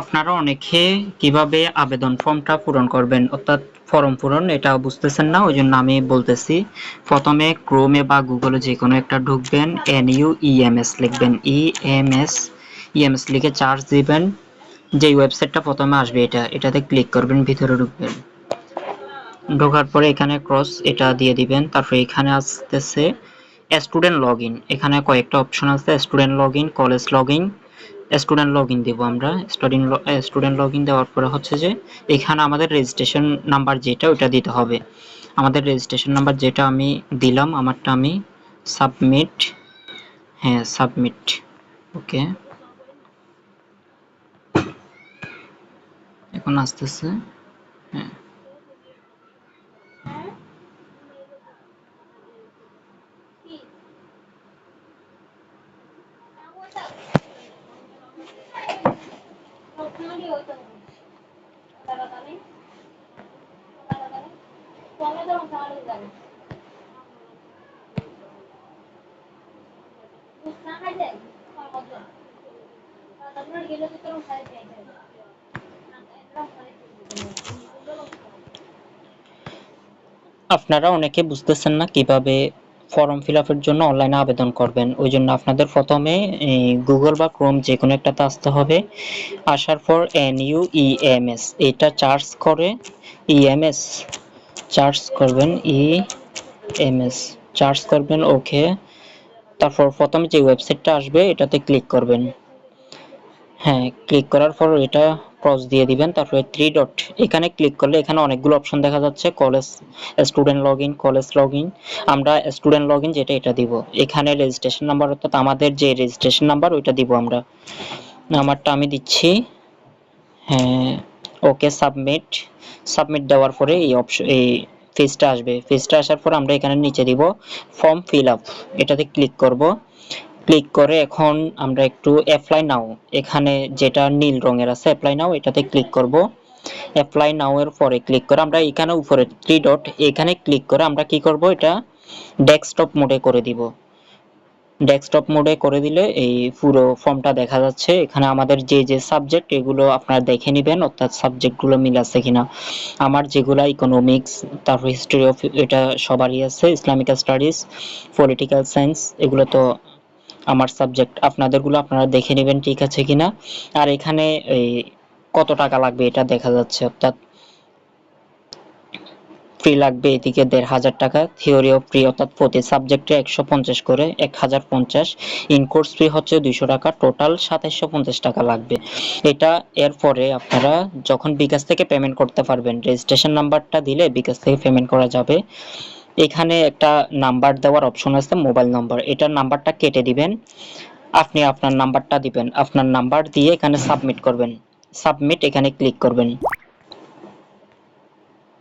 আপনারা অনেকে কিভাবে আবেদন ফর্মটা পূরণ করবেন অর্থাৎ ফর্ম পূরণ এটা বুঝতেছেন না, ওই জন্য আমি বলতেছি। প্রথমে ক্রোমে বা গুগলে যে কোনো একটা ঢুকবেন, NUEMS লিখবেন, EMS লিখে চার্জ দিবেন। যে ওয়েবসাইটটা প্রথমে আসবে এটাতে ক্লিক করবেন, ভিতরে ঢুকবেন। ঢোকার পরে এখানে ক্রস এটা দিয়ে দিবেন। তারপরে এখানে আসতেছে স্টুডেন্ট লগ ইন, এখানে কয়েকটা অপশন আছে, student log in, college log in. Student log in দিব আমরা। স্টুডেন্ট লগ ইন দেওয়ার পরে হচ্ছে যে এখানে আমাদের রেজিস্ট্রেশন নাম্বার যেটা ওটা দিতে হবে। আমাদের রেজিস্ট্রেশন নাম্বার যেটা আমি দিলাম, আমারটা আমি সাবমিট, হ্যাঁ সাবমিট, ওকে। এখন আসতেছে, হ্যাঁ আপনারা অনেকে বুঝতেছেন না কিভাবে ফর্ম ফিল আপের জন্য অনলাইনে আবেদন করবেন। ওই জন্য আপনাদের প্রথমে গুগল বা ক্রোম যে কোনো একটাতে আসতে হবে। আসার পর NUEMS এটা চার্জ করে, ইএমএস চার্জ করবেন, ইএমএস চার্জ করবেন, ওকে। তারপর প্রথমে যে ওয়েবসাইটটা আসবে এটাতে ক্লিক করবেন। হ্যাঁ, ক্লিক করার পর এটা ক্রস দিয়ে দিবেন। তারপরে থ্রি ডট এখানে ক্লিক করলে এখানে অনেকগুলো অপশন দেখা যাচ্ছে, college, student log in, college log in. আমরা স্টুডেন্ট লগ ইন যেটা এটা দিব। এখানে রেজিস্ট্রেশন নাম্বার অর্থাৎ আমাদের যে রেজিস্ট্রেশন নাম্বার ওইটা দিব আমরা। আমারটা আমি দিচ্ছি, হ্যাঁ, ওকে সাবমিট। সাবমিট দেওয়ার পরে এই অপশন, এই পেজটা আসবে। পেজটা আসার পর আমরা এখানে নিচে দিব ফর্ম ফিল আপ, এটাতে ক্লিক করব। ক্লিক করে এখন আমরা একটু অ্যাপ্লাই নাও, এখানে যেটা নীল রঙের আছে অ্যাপ্লাই নাও এটাতে ক্লিক করব। অ্যাপ্লাই নাও এর পরে ক্লিক করে আমরা এখানে উপরে থ্রি ডট এখানে ক্লিক করে আমরা কি করব, এটা ডেস্কটপ মোডে করে দিব। ডেস্কটপ মোডে করে দিলে এই পুরো ফর্মটা দেখা যাচ্ছে। এখানে আমাদের যে যে সাবজেক্ট এগুলো আপনারা দেখে নেবেন, অর্থাৎ সাবজেক্টগুলো মিল আছে কিনা। আমার যেগুলো ইকোনমিক্স, তারপর হিস্ট্রি অফ, এটা সবারই আছে, ইসলামিক স্টাডিজ, পলিটিক্যাল সায়েন্স, এগুলো তো আমার সাবজেক্ট। আপনাদেরগুলো আপনারা দেখে নেবেন ঠিক আছে কিনা। আর এখানে এই কত টাকা লাগবে এটা দেখা যাচ্ছে, অর্থাৎ ফ্রি লাগবে এদিকে ১,৫০০ টাকা, থিওরি অফ ফ্রি অর্থাৎ প্রতি সাবজেক্টে ১৫০ করে, ১,০৫০। ইন কোর্স ফি হচ্ছে ২০০ টাকা, টোটাল ২৭৫০ টাকা লাগবে এটা। এরপরে আপনারা যখন বিকাশ থেকে পেমেন্ট করতে পারবেন, রেজিস্ট্রেশন নাম্বারটা দিলে বিকাশ থেকে পেমেন্ট করা যাবে। এখানে একটা নাম্বার দেওয়ার অপশন আছে, মোবাইল নাম্বার, এটার নাম্বারটা কেটে দিবেন। আপনি আপনার নাম্বারটা দিবেন, আপনার নাম্বার দিয়ে এখানে সাবমিট করবেন। সাবমিট এখানে ক্লিক করবেন।